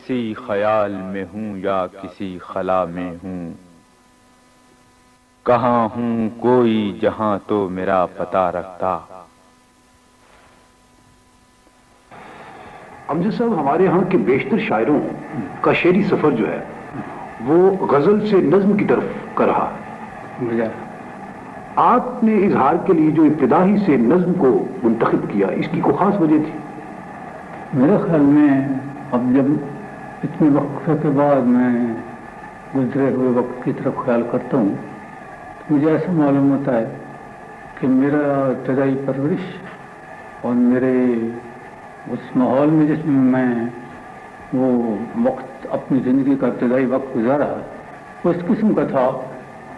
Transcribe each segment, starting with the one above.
کسی خیال میں ہوں یا کسی خلا میں ہوں، کہاں ہوں کوئی جہاں تو میرا پتہ رکھتا۔ امجد صاحب، ہمارے ہاں کے بیشتر شاعروں کا شعری سفر جو ہے وہ غزل سے نظم کی طرف کر رہا ہے۔ آپ نے اظہار کے لیے جو ابتدا ہی سے نظم کو منتخب کیا، اس کی کوئی خاص وجہ تھی؟ میرے خیال میں اب جب اتنے وقفے کے بعد میں گزرے ہوئے وقت کی طرف خیال کرتا ہوں تو مجھے ایسا معلوم ہوتا ہے کہ میرا ابتدائی پرورش اور میرے اس ماحول میں جس میں میں وہ وقت اپنی زندگی کا ابتدائی وقت گزارا وہ اس قسم کا تھا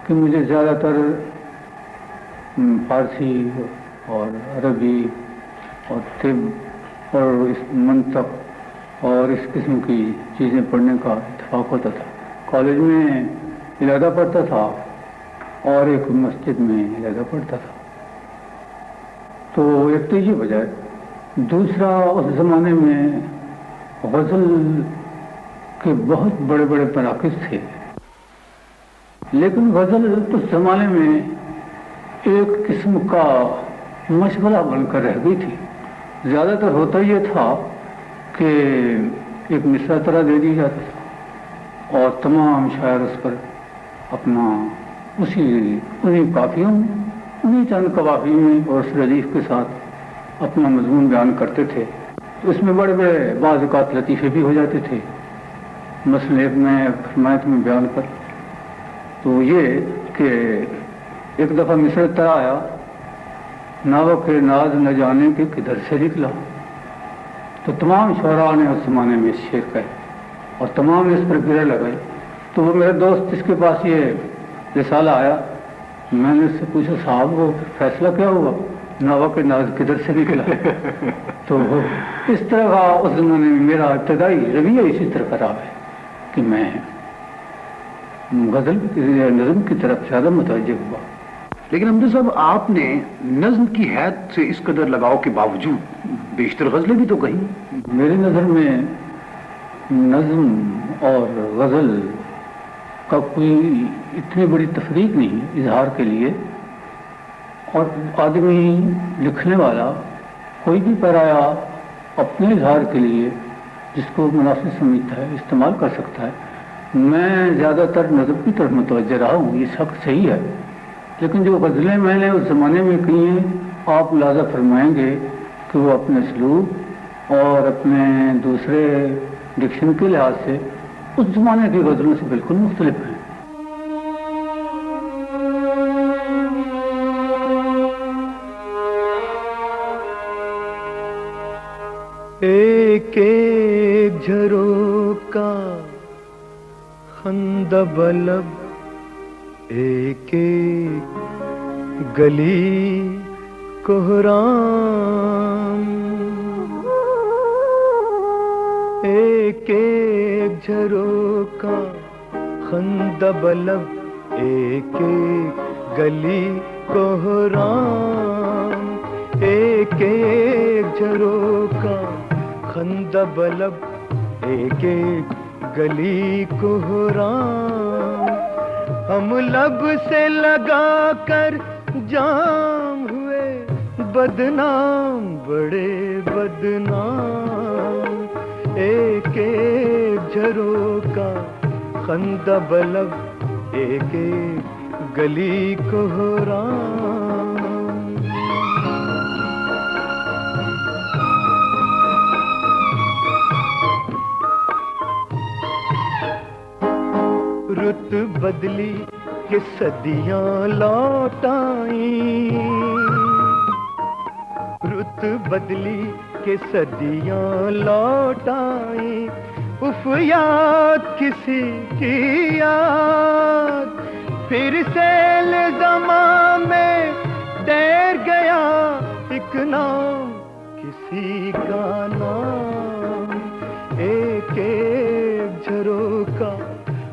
کہ مجھے زیادہ تر فارسی اور عربی اور طب اور اس منطق اور اس قسم کی چیزیں پڑھنے کا اتفاق ہوتا تھا۔ کالج میں علیحدہ پڑھتا تھا اور ایک مسجد میں علیحدہ پڑھتا تھا، تو ایک تو یہ وجہ ہے۔ دوسرا، اس زمانے میں غزل کے بہت بڑے بڑے مراکز تھے، لیکن غزل اس زمانے میں ایک قسم کا مشغلہ بن کر رہ گئی تھی۔ زیادہ تر ہوتا یہ تھا کہ ایک مصرع طرح دے دیا جاتا تھا اور تمام شاعر اس پر اپنا انہیں قافیوں انہیں چند قوافی میں اور اس ردیف کے ساتھ اپنا مضمون بیان کرتے تھے۔ تو اس میں بڑے بڑے بعض اوقات لطیفے بھی ہو جاتے تھے، مثلا ایک میں فرمایت میں بیان کر تو یہ کہ ایک دفعہ مصرع طرح آیا، ناوک ناز نہ جانے کے کدھر سے نکلا، تو تمام شعراء نے اس زمانے میں اس شعر کہے اور تمام نے اس پر گرے لگائے۔ تو وہ میرا دوست جس کے پاس یہ رسالہ آیا، میں نے اس سے پوچھا صاحب وہ فیصلہ کیا ہوا، ناوک ناز کدھر سے نکلا؟ تو اس طرح کا اس زمانے میں میرا ابتدائی رویہ اسی طرح کا رہا ہے کہ میں غزل نظم کی طرف زیادہ متوجہ ہوا۔ لیکن امجد صاحب، آپ نے نظم کی حید سے اس قدر لگاؤ کے باوجود بیشتر غزلیں بھی تو کہیں۔ میری نظر میں نظم اور غزل کا کوئی اتنی بڑی تفریق نہیں ہے اظہار کے لیے، اور آدمی لکھنے والا کوئی بھی پیرایا اپنے اظہار کے لیے جس کو مناسب سمجھتا ہے استعمال کر سکتا ہے۔ میں زیادہ تر نظم کی طرف متوجہ رہا ہوں، یہ سب صحیح ہے، لیکن جو غزلیں میں نے اس زمانے میں کی ہیں آپ ملاحظہ فرمائیں گے کہ وہ اپنے اسلوب اور اپنے دوسرے ڈکشن کے لحاظ سے اس زمانے کی غزلوں سے بالکل مختلف ہیں۔ ایک ایک جھروکا خندب لب، ایک ایک گلی کوہرام، ایک ایک جھروکا خندب لب، ایک ایک گلی کوہرام، ایک ایک جھروکا خندب لب، ایک ایک گلی کوہرام، ہم لب سے لگا کر جام ہوئے بدنام، بڑے بدنام، ایک ایک جھروکا خندب لب، ایک ایک گلی کوہرام۔ رت بدلی کہ صدیاں لوٹ آئیں، رت بدلی کہ صدیاں لوٹ آئیں، اف یاد کسی کی یاد، پھر سیل زمان میں تیر گیا ایک نام کسی کا نام، ایک ایک جھروکا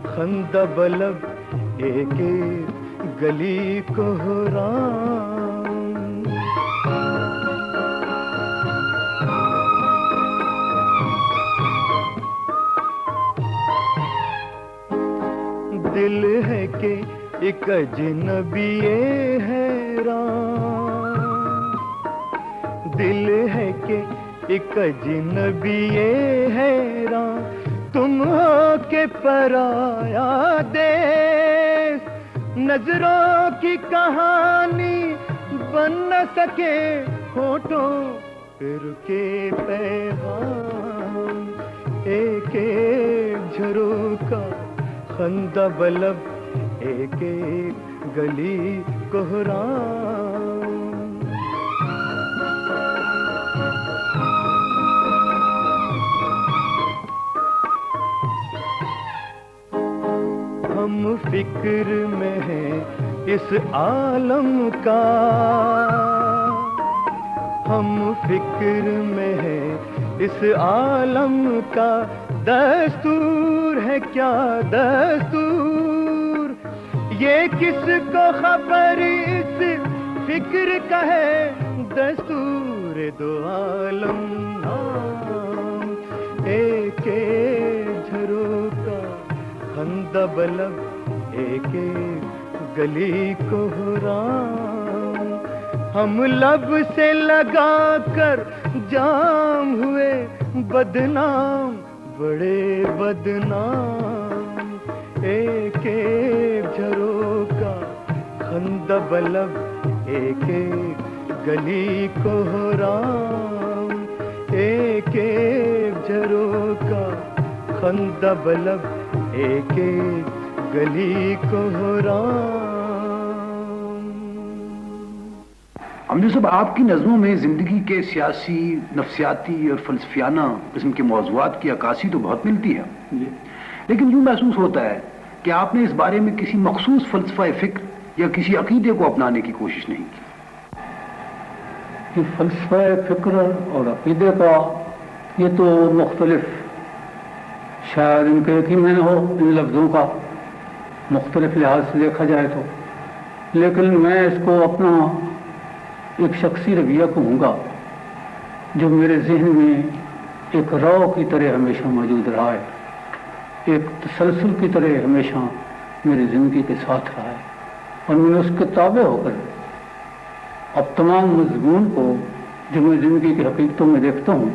خندب لب، ایک ایک گلی کوہرام۔ دل ہے کہ ایک اجنبی حیران، دل ہے کہ ایک اجنبی حیران، تم ہو کے پرایا دیس، نظروں کی کہانی بن نہ سکے ہونٹوں پھر کے پیغام، ایک ایک جھروکا خندہ بلب، ایک ایک گلی کوہرام۔ ہم فکر میں ہیں اس عالم کا، ہم فکر میں ہیں اس عالم کا، دستور ہے کیا دستور، یہ کس کو خبر اس فکر کا ہے، دستور دو عالم نام، ایک ایک جھروکا خندہ بلب، ایک ایک گلی کوہرام، ہم لب سے لگا کر جام ہوئے بدنام، بڑے بدنام، ایک ایک جھروکا خندہ بلب، ایک ایک گلی کوہرام، ایک ایک جھروکا خندہ بلب، ایک ایک گلی کوہرام۔ امجد صاحب، آپ کی نظموں میں زندگی کے سیاسی، نفسیاتی اور فلسفیانہ قسم کے موضوعات کی عکاسی تو بہت ملتی ہے، لیکن یوں محسوس ہوتا ہے کہ آپ نے اس بارے میں کسی مخصوص فلسفہ فکر یا کسی عقیدے کو اپنانے کی کوشش نہیں کی۔ فلسفہ فکر اور عقیدے کا یہ تو مختلف، شاید ان کے ایک ہی معنی ہو ان لفظوں کا، مختلف لحاظ سے دیکھا جائے تو، لیکن میں اس کو اپنا ایک شخصی رویہ کہوں گا جو میرے ذہن میں ایک رو کی طرح ہمیشہ موجود رہا ہے، ایک تسلسل کی طرح ہمیشہ میری زندگی کے ساتھ رہا ہے، اور میں نے اس کے تابع ہو کر اب تمام مضمون کو جو میں زندگی کی حقیقتوں میں دیکھتا ہوں،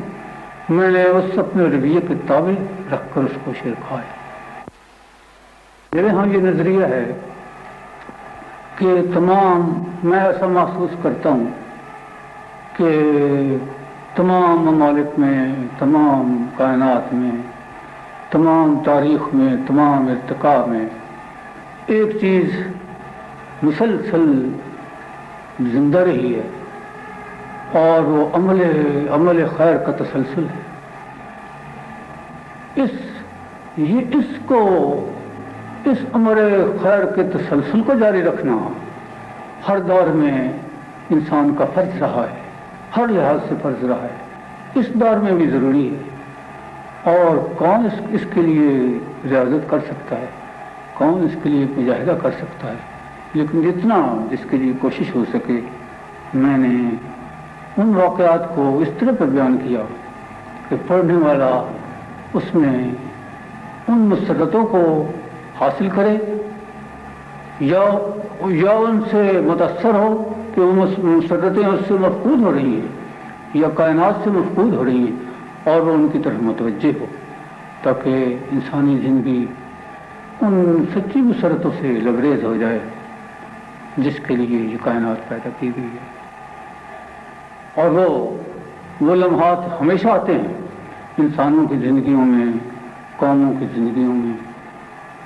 میں نے اس اپنے رویے کے تابع رکھ کر اس کو شعر کہا ہے۔ میرے ہاں یہ نظریہ ہے کہ میں ایسا محسوس کرتا ہوں کہ تمام ممالک میں، تمام کائنات میں، تمام تاریخ میں، تمام ارتقاء میں ایک چیز مسلسل زندہ رہی ہے، اور وہ عمل خیر کا تسلسل ہے۔ اس عمل خیر کے تسلسل کو جاری رکھنا ہر دور میں انسان کا فرض رہا ہے، ہر لحاظ سے فرض رہا ہے، اس دور میں بھی ضروری ہے۔ اور کون اس کے لیے ریاضت کر سکتا ہے، کون اس کے لیے مجاہدہ کر سکتا ہے، لیکن جتنا جس کے لیے کوشش ہو سکے میں نے ان واقعات کو اس طرح پر بیان کیا کہ پڑھنے والا اس میں ان مسرتوں کو حاصل کرے یا ان سے متاثر ہو کہ وہ مسرتیں اس سے مفقود ہو رہی ہیں یا کائنات سے مفقود ہو رہی ہیں، اور وہ ان کی طرف متوجہ ہو، تاکہ انسانی زندگی ان سچی مسرتوں سے لبریز ہو جائے جس کے لیے یہ کائنات پیدا کی گئی ہے۔ اور وہ لمحات ہمیشہ آتے ہیں انسانوں کی زندگیوں میں، قوموں کی زندگیوں میں،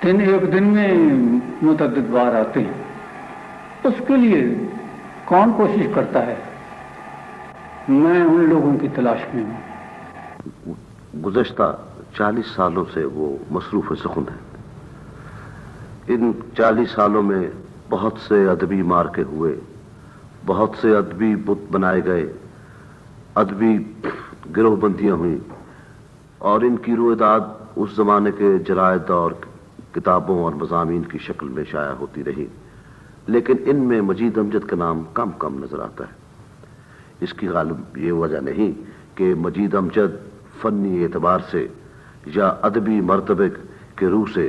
ایک دن میں متعدد بار آتے ہیں۔ اس کے لیے کون کوشش کرتا ہے؟ میں ان لوگوں کی تلاش میں ہوں۔ گزشتہ 40 سالوں سے وہ مصروف سخن ہیں۔ ان 40 سالوں میں بہت سے ادبی مارکے ہوئے، بہت سے ادبی بت بنائے گئے، ادبی گروہ بندیاں ہوئیں، اور ان کی رویداد اس زمانے کے جرائد اور کتابوں اور مضامین کی شکل میں شائع ہوتی رہی، لیکن ان میں مجید امجد کا نام کم نظر آتا ہے۔ اس کی غالب یہ وجہ نہیں کہ مجید امجد فنی اعتبار سے یا ادبی مرتبے کے روح سے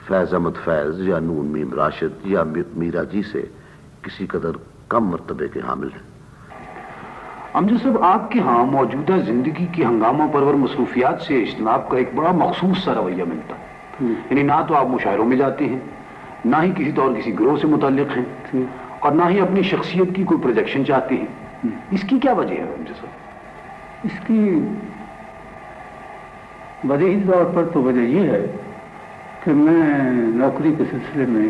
فیض احمد فیض یا نون میم راشد یا میرا جی سے کسی قدر کم مرتبے کے حامل ہیں۔ امجد صاحب، آپ کے ہاں موجودہ زندگی کی ہنگامہ پرور مصروفیات سے اجتناب کا ایک بڑا مخصوص سا رویہ ملتا ہے، یعنی نہ تو آپ مشاعروں میں جاتے ہیں، نہ ہی کسی طور کسی گروہ سے متعلق ہیں، اور نہ ہی اپنی شخصیت کی کوئی پروجیکشن چاہتے ہیں۔ اس کی کیا وجہ ہے امجد صاحب؟ اس کی وجہ طور پر تو وجہ یہ ہے کہ میں نوکری کے سلسلے میں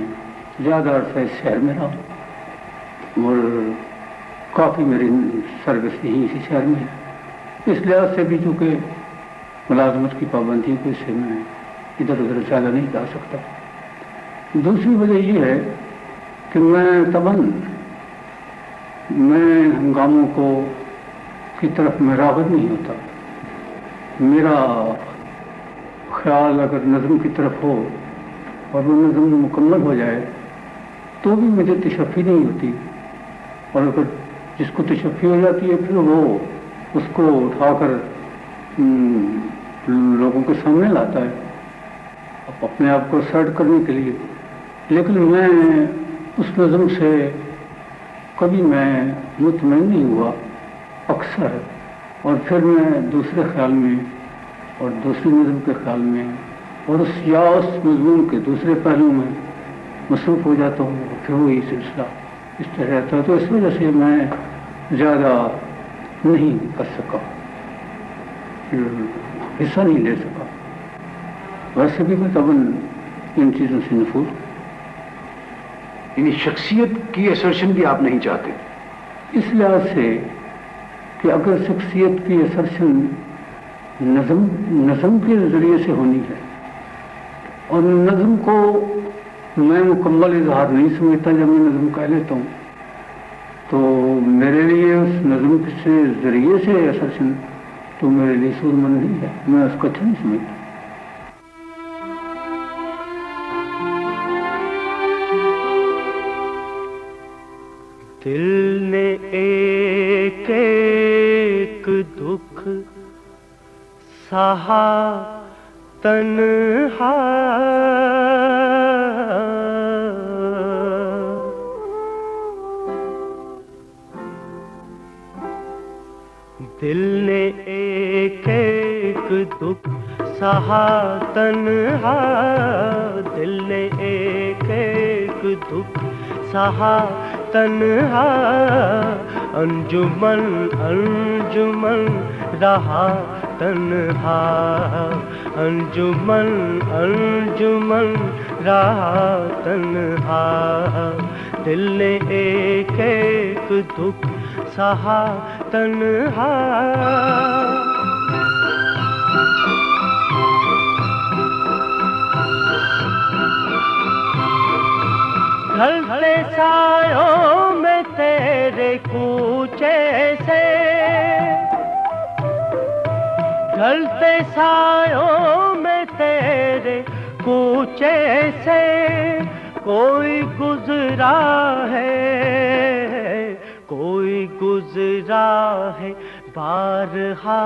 زیادہ عرصہ اس شہر میں رہا اور کافی میری سروس یہیں اسی شہر میں ہے۔ اس لحاظ سے بھی چونکہ ملازمت کی پابندی کو اس سے میں ادھر ادھر زیادہ نہیں جا سکتا۔ دوسری وجہ یہ ہے کہ میں ہنگاموں کو کی طرف میں راغب نہیں ہوتا۔ میرا خیال اگر نظم کی طرف ہو اور وہ نظم مکمل ہو جائے تو بھی مجھے تشفی نہیں ہوتی، اور اگر جس کو تشفی ہو جاتی ہے پھر وہ اس کو اٹھا کر لوگوں کے سامنے لاتا ہے اپنے آپ کو اسرٹ کرنے کے لیے۔ لیکن میں اس نظم سے کبھی میں مطمئن نہیں ہوا اکثر، اور پھر میں دوسرے خیال میں اور دوسری نظم کے خیال میں اور اس مضمون کے دوسرے پہلو میں مصروف ہو جاتا ہوں، پھر وہی سلسلہ اس طرح رہتا ہے۔ تو اس وجہ سے میں زیادہ نہیں کر سکا، حصہ نہیں لے سکا۔ ویسے بھی میں طبعاً ان چیزوں سے نفور، یعنی شخصیت کی اسرشن بھی آپ نہیں چاہتے؟ اس لحاظ سے کہ اگر شخصیت کی اسرشن نظم کے ذریعے سے ہونی ہے اور نظم کو میں مکمل اظہار نہیں سمجھتا جب میں نظم کہہ لیتا ہوں، تو میرے لیے اس نظم کے ذریعے سے اسرشن تو میرے لیے سودمند نہیں ہے، میں اس کو اچھا نہیں سمجھتا۔ دل نے ایک ایک دکھ سہا تنہا، دل نے ایک ایک دکھ سہا تنہا، دل نے ایک ایک دکھ سہا تنہا، انجمن انجمن رہا تنہا، انجمن انجمن رہا تنہا، دل نے ایک ایک دکھ سہا تنہا۔ ڈھلتے سایوں میں تیرے کوچے سے، ڈھلتے سایوں میں تیرے کوچے سے، کوئی گزرا ہے، کوئی گزرا ہے بارہا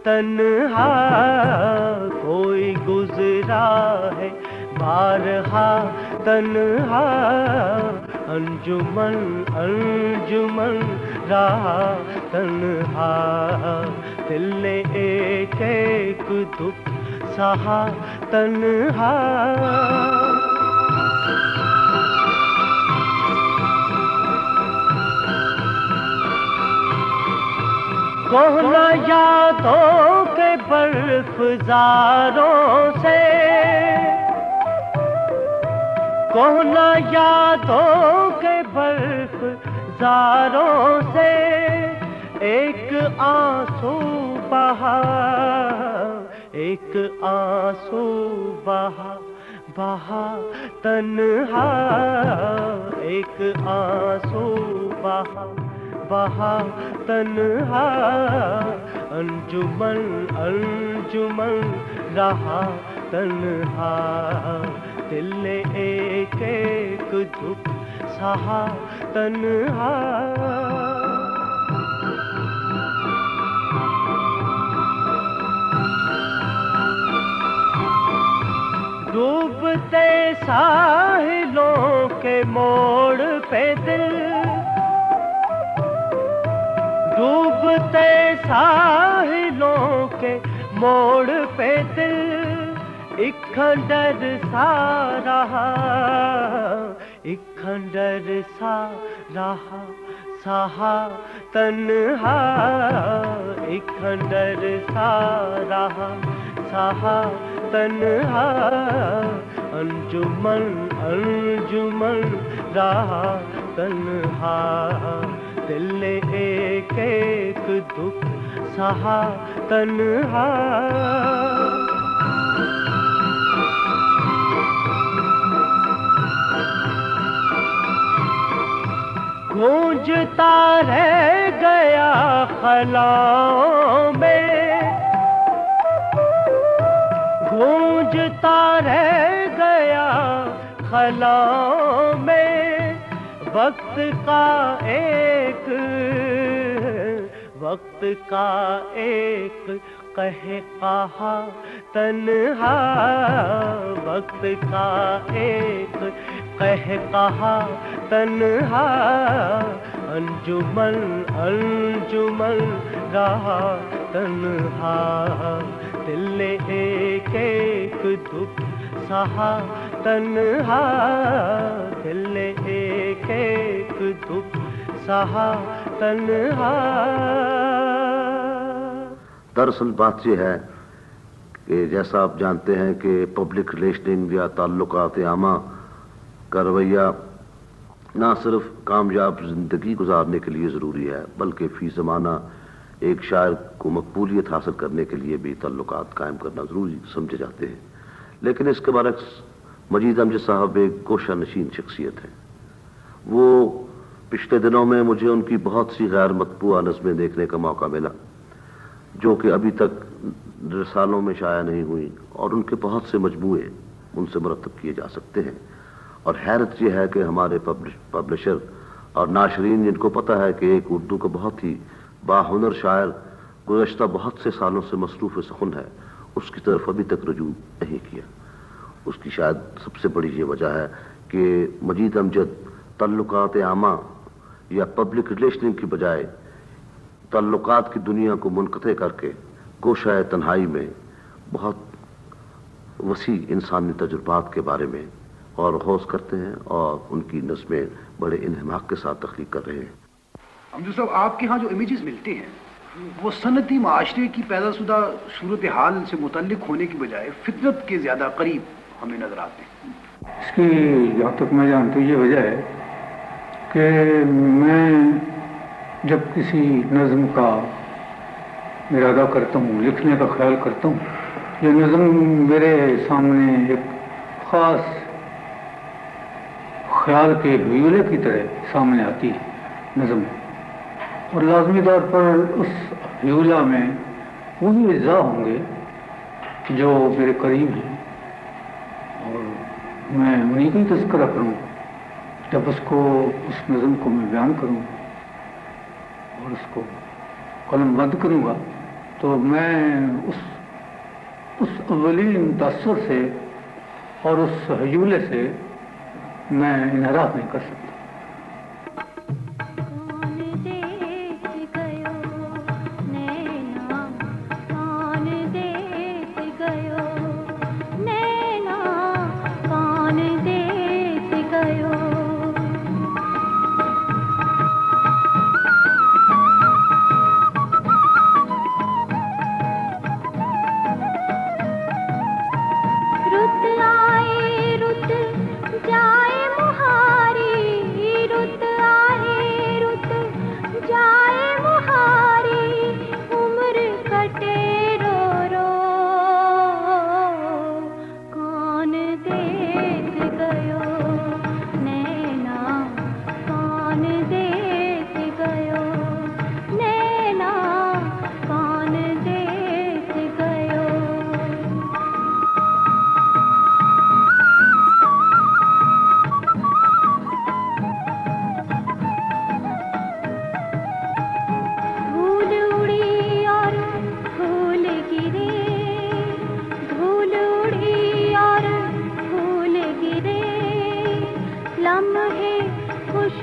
تنہا، کوئی گزرا ہے بارہا تنہا، انجمن انجمن رہا تنہا، دل نے ایک ایک دکھ سہا تنہا۔ کونا یادوں کے برف زاروں سے، کونا یادوں کے برف زاروں سے، ایک آنسو بہا، ایک آنسو بہا بہا تنہا، ایک آنسو بہا بہا تنہا، انجمن انجمن رہا تنہا، دل نے ایک ایک دکھ سہا تنہا۔ ڈوب ڈوبتے ساحلوں کے موڑ پہ دل، ڈوبتے ساحلوں کے موڑ پہ دل، ایک کھنڈر سا رہا، ایک کھنڈر سا رہا سہا تنہا، ایک کھنڈر سا رہا سہا تنہا، انجمن انجمن رہا تنہا، دل نے ایک ایک دکھ سہا تنہا۔ گونجتا رہ گیا خلاؤں میں، گونجتا رہ گیا خلاؤں میں، وقت کا ایک، وقت کا ایک قہقہا تنہا، وقت کا ایک قہقہا تنہا، انجمن انجمن رہا تنہا، دل نے ایک ایک دکھ سہا تنہا، دل نے ایک ایک دکھ سہا تنہا۔ دراصل بات یہ ہے کہ جیسا آپ جانتے ہیں کہ پبلک ریلیشننگ یا تعلقات عامہ کا رویہ نہ صرف کامیاب زندگی گزارنے کے لیے ضروری ہے بلکہ فی زمانہ ایک شاعر کو مقبولیت حاصل کرنے کے لیے بھی تعلقات قائم کرنا ضروری سمجھے جاتے ہیں۔ لیکن اس کے برعکس مجید امجد صاحب ایک گوشہ نشین شخصیت ہے۔ وہ پچھلے دنوں میں مجھے ان کی بہت سی غیر مطبوعہ نظمیں دیکھنے کا موقع ملا جو کہ ابھی تک رسالوں میں شائع نہیں ہوئی، اور ان کے بہت سے مجموعے ان سے مرتب کیے جا سکتے ہیں۔ اور حیرت یہ ہے کہ ہمارے پبلشر اور ناشرین جن کو پتہ ہے کہ ایک اردو کا بہت ہی باہنر شاعر گزشتہ بہت سے سالوں سے مصروف سخن ہے، اس کی طرف ابھی تک رجوع نہیں کیا۔ اس کی شاید سب سے بڑی یہ وجہ ہے کہ مجید امجد تعلقات عامہ یا پبلک ریلیشننگ کی بجائے تعلقات کی دنیا کو منقطع کر کے گوشہ تنہائی میں بہت وسیع انسانی تجربات کے بارے میں اور غوث کرتے ہیں، اور ان کی نظمیں بڑے انہماک کے ساتھ تخلیق کر رہے ہیں۔ امجد صاحب، آپ کے ہاں جو امیجز ملتے ہیں وہ صنعتی معاشرے کی پیدا شدہ صورتحال سے متعلق ہونے کی بجائے فطرت کے زیادہ قریب ہمیں نظر آتے ہیں۔ اس کی جہاں تک میں جانتا ہوں یہ وجہ ہے کہ میں جب کسی نظم کا ارادہ کرتا ہوں، لکھنے کا خیال کرتا ہوں، یہ نظم میرے سامنے ایک خاص خیال کے ویولے کی طرح سامنے آتی ہے نظم، اور لازمی طور پر اس ویولا میں وہی اجزاء ہوں گے جو میرے قریب ہیں، اور میں انہیں کا ہی تذکرہ کروں جب اس نظم کو میں بیان کروں اور اس کو قلم بند کروں گا، تو میں اس اولین تاثر سے اور اس حیولے سے میں انحراف نہیں کر سکتا۔ رت آئے رت جائے مہاری